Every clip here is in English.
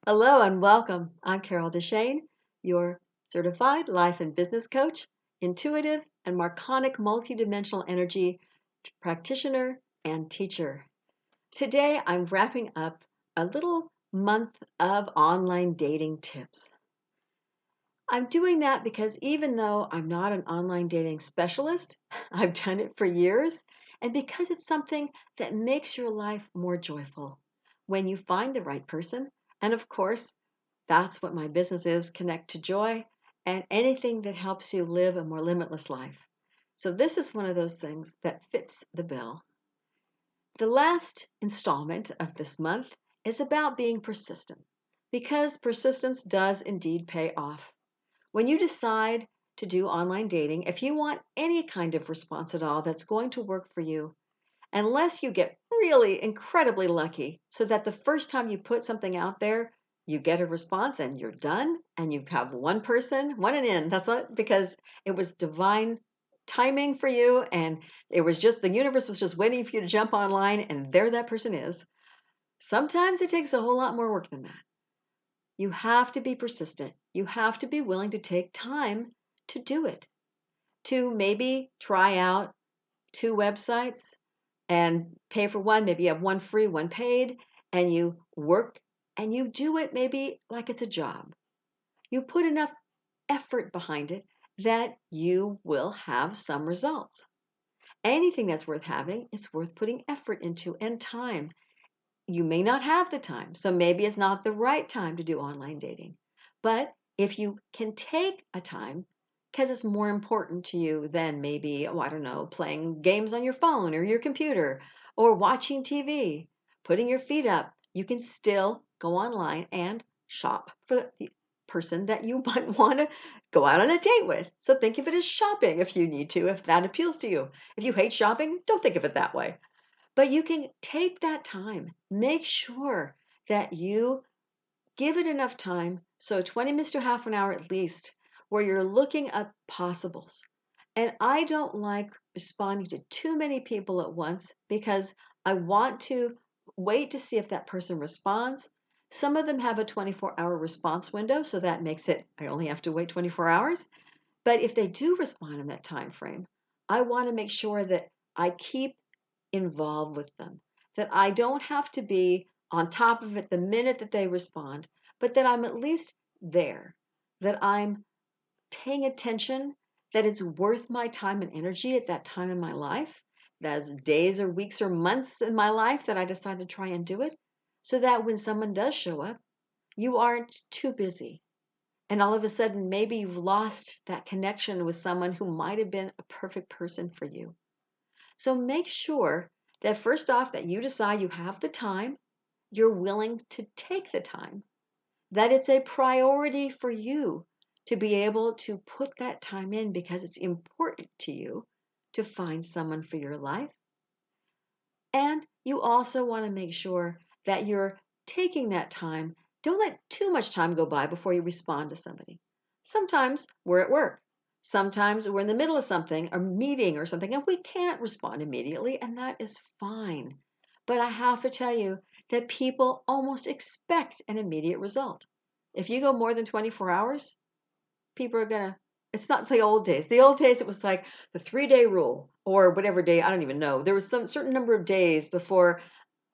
Hello and welcome. I'm Carol DeChaine, your certified life and business coach, intuitive and marconic multidimensional energy practitioner and teacher. Today I'm wrapping up a little month of online dating tips. I'm doing that because even though I'm not an online dating specialist, I've done it for years, and because it's something that makes your life more joyful when you find the right person. And of course, that's what my business is, Connect to Joy, and anything that helps you live a more limitless life. So, this is one of those things that fits the bill. The last installment of this month is about being persistent because persistence does indeed pay off. When you decide to do online dating, if you want any kind of response at all that's going to work for you, unless you get really incredibly lucky so that the first time you put something out there, you get a response and you're done and you have one person, one and in. That's it, because it was divine timing for you and it was just the universe was just waiting for you to jump online and there that person is. Sometimes it takes a whole lot more work than that. You have to be persistent. You have to be willing to take time to do it, to maybe try out two websites and pay for one. Maybe you have one free, one paid, and you work and you do it maybe like it's a job. You put enough effort behind it that you will have some results. Anything that's worth having, it's worth putting effort into and time. You may not have the time, so maybe it's not the right time to do online dating. But if you can take a time, because it's more important to you than maybe, oh, I don't know, playing games on your phone or your computer or watching TV, putting your feet up, you can still go online and shop for the person that you might want to go out on a date with. So think of it as shopping if you need to, if that appeals to you. If you hate shopping, don't think of it that way. But you can take that time. Make sure that you give it enough time, so 20 minutes to half an hour at least, where you're looking up possibles. And I don't like responding to too many people at once because I want to wait to see if that person responds. Some of them have a 24-hour response window, so that makes it I only have to wait 24 hours. But if they do respond in that time frame, I want to make sure that I keep involved with them, that I don't have to be on top of it the minute that they respond, but that I'm at least there, that I'm paying attention, that it's worth my time and energy at that time in my life, that's days or weeks or months in my life that I decide to try and do it, so that when someone does show up, you aren't too busy. And all of a sudden, maybe you've lost that connection with someone who might have been a perfect person for you. So make sure that first off, that you decide you have the time, you're willing to take the time, that it's a priority for you to be able to put that time in because it's important to you to find someone for your life. And you also want to make sure that you're taking that time. Don't let too much time go by before you respond to somebody. Sometimes we're at work. Sometimes we're in the middle of something, a meeting or something, and we can't respond immediately, and that is fine. But I have to tell you that people almost expect an immediate result. If you go more than 24 hours, people are gonna it's not the old days. The old days it was like the 3-day rule or whatever day, I don't even know. There was some certain number of days before,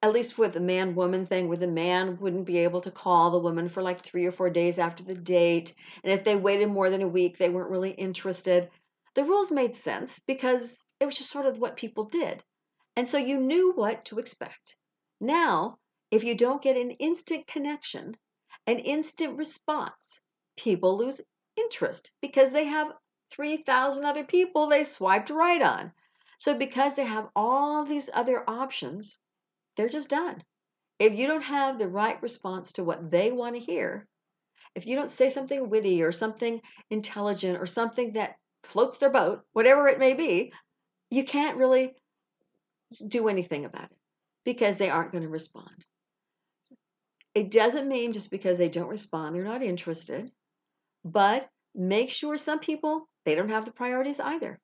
at least with the man woman thing, where the man wouldn't be able to call the woman for like 3 or 4 days after the date. And if they waited more than a week, they weren't really interested. The rules made sense because it was just sort of what people did. And so you knew what to expect. Now, if you don't get an instant connection, an instant response, people lose interest because they have 3,000 other people they swiped right on. So, because they have all these other options, they're just done. If you don't have the right response to what they want to hear, if you don't say something witty or something intelligent or something that floats their boat, whatever it may be, you can't really do anything about it because they aren't going to respond. It doesn't mean just because they don't respond, they're not interested, but make sure some people, they don't have the priorities either.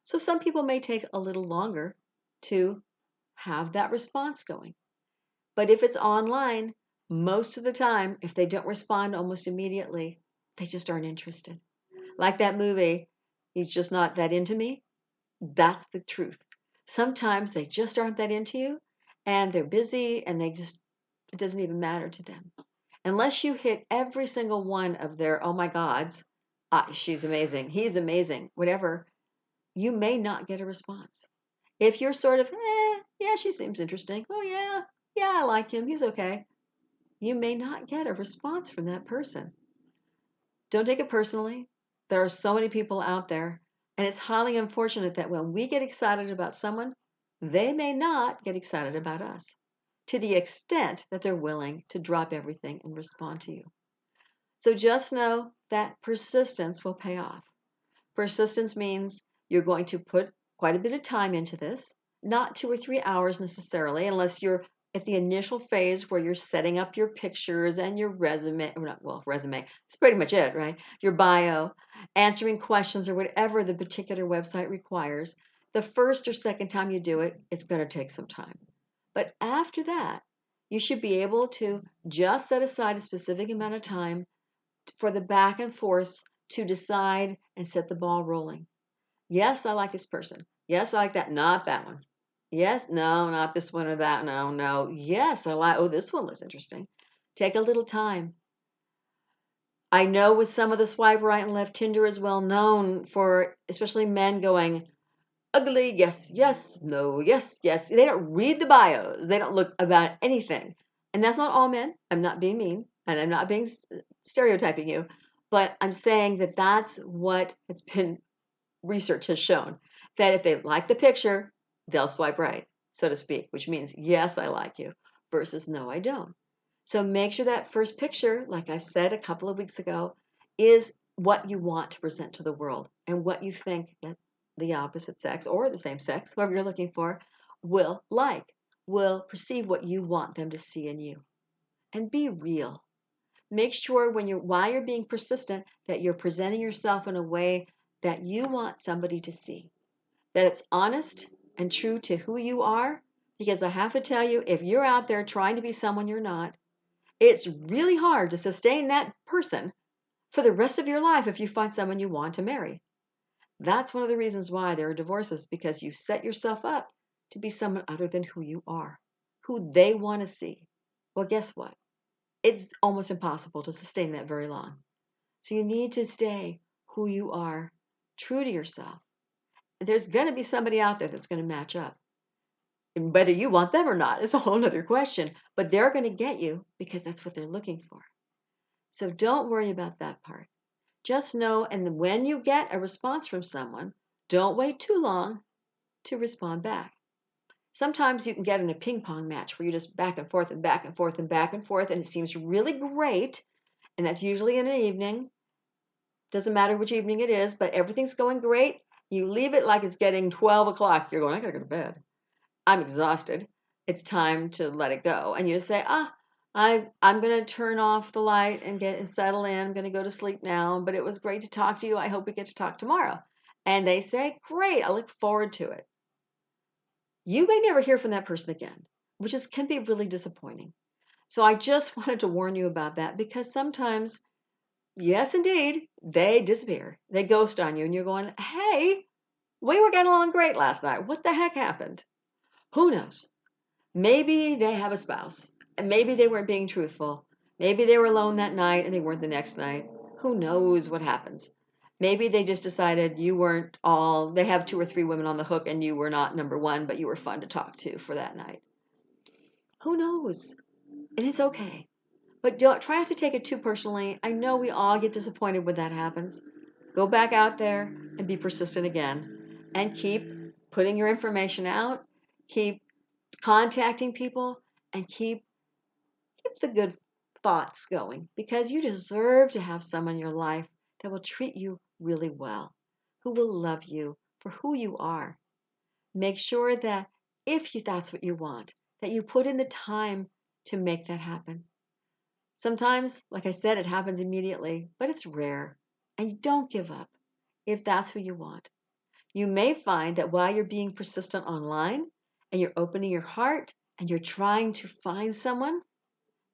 So some people may take a little longer to have that response going. But if it's online, Most of the time, if they don't respond almost immediately, they just aren't interested. Like that movie, He's Just Not That Into Me. That's the truth. Sometimes they just aren't that into you and they're busy and it doesn't even matter to them. Unless you hit every single one of their, oh my gods, she's amazing, he's amazing, whatever, you may not get a response. If you're sort of, yeah, she seems interesting. Oh, yeah, yeah, I like him. He's okay. You may not get a response from that person. Don't take it personally. There are so many people out there, and it's highly unfortunate that when we get excited about someone, they may not get excited about us to the extent that they're willing to drop everything and respond to you. So just know that persistence will pay off. Persistence means you're going to put quite a bit of time into this, not 2 or 3 hours necessarily, unless you're at the initial phase where you're setting up your pictures and your resume. Well, resume, it's pretty much it, right? Your bio, answering questions or whatever the particular website requires. The first or second time you do it, it's going to take some time. But after that, you should be able to just set aside a specific amount of time for the back and forth to decide and set the ball rolling. Yes, I like this person. Yes, I like that. Not that one. Yes, no, not this one or that. No, no. Yes, I like, oh, this one looks interesting. Take a little time. I know with some of the swipe right and left, Tinder is well known for, especially men going, ugly, yes, yes, no, yes, yes. They don't read the bios. They don't look about anything. And that's not all men. I'm not being mean and I'm not being stereotyping you, but I'm saying that that's what has been research has shown, that if they like the picture, they'll swipe right, so to speak, which means yes, I like you versus no, I don't. So make sure that first picture, like I said a couple of weeks ago, is what you want to present to the world and what you think that the opposite sex or the same sex, whoever you're looking for, will like, will perceive what you want them to see in you. And be real. Make sure while you're being persistent that you're presenting yourself in a way that you want somebody to see, that it's honest and true to who you are. Because I have to tell you, if you're out there trying to be someone you're not, it's really hard to sustain that person for the rest of your life if you find someone you want to marry. That's one of the reasons why there are divorces, because you set yourself up to be someone other than who you are, who they want to see. Well, guess what? It's almost impossible to sustain that very long. So you need to stay who you are, true to yourself. There's going to be somebody out there that's going to match up. And whether you want them or not is a whole other question, but they're going to get you because that's what they're looking for. So don't worry about that part. Just know, and when you get a response from someone, don't wait too long to respond back. Sometimes you can get in a ping pong match where you're just back and forth and back and forth and back and forth, and it seems really great. And that's usually in an evening. Doesn't matter which evening it is, but everything's going great. You leave it like it's getting 12 o'clock. You're going, I gotta go to bed. I'm exhausted. It's time to let it go. And you say, I'm going to turn off the light and settle in. I'm going to go to sleep now, but it was great to talk to you. I hope we get to talk tomorrow. And they say, great, I look forward to it. You may never hear from that person again, which can be really disappointing. So I just wanted to warn you about that, because sometimes, yes, indeed, they disappear. They ghost on you and you're going, hey, we were getting along great last night. What the heck happened? Who knows? Maybe they have a spouse and maybe they weren't being truthful. Maybe they were alone that night and they weren't the next night. Who knows what happens? Maybe they just decided they have 2 or 3 women on the hook and you were not number one, but you were fun to talk to for that night. Who knows? And it's okay. But don't try not to take it too personally. I know we all get disappointed when that happens. Go back out there and be persistent again and keep putting your information out, keep contacting people, and keep the good thoughts going, because you deserve to have someone in your life that will treat you really well, who will love you for who you are. Make sure that that's what you want, that you put in the time to make that happen. Sometimes, like I said, it happens immediately, but it's rare. And you don't give up if that's who you want. You may find that while you're being persistent online and you're opening your heart and you're trying to find someone,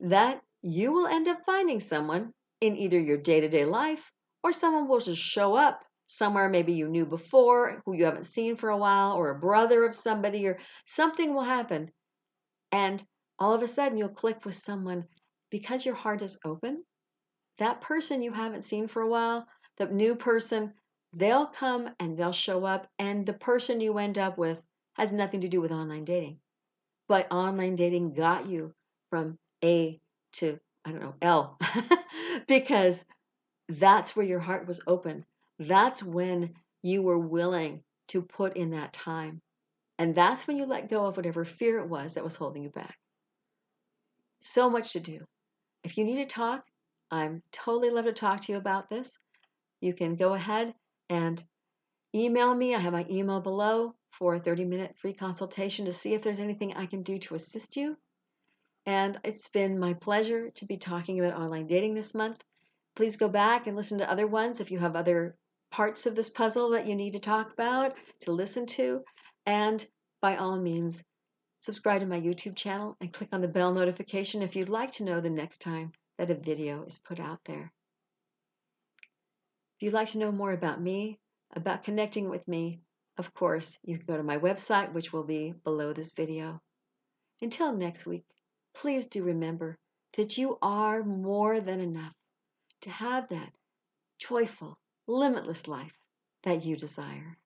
that you will end up finding someone in either your day-to-day life, or someone will just show up somewhere maybe you knew before, who you haven't seen for a while, or a brother of somebody, or something will happen. And all of a sudden you'll click with someone because your heart is open. That person you haven't seen for a while, the new person, they'll come and they'll show up, and the person you end up with has nothing to do with online dating. But online dating got you from A to, I don't know, L, because that's where your heart was open. That's when you were willing to put in that time. And that's when you let go of whatever fear it was that was holding you back. So much to do. If you need to talk, I'm totally love to talk to you about this. You can go ahead and email me. I have my email below for a 30-minute free consultation to see if there's anything I can do to assist you. And it's been my pleasure to be talking about online dating this month. Please go back and listen to other ones if you have other parts of this puzzle that you need to talk about, to listen to. And by all means, subscribe to my YouTube channel and click on the bell notification if you'd like to know the next time that a video is put out there. If you'd like to know more about me, about connecting with me, of course, you can go to my website, which will be below this video. Until next week, please do remember that you are more than enough to have that joyful, limitless life that you desire.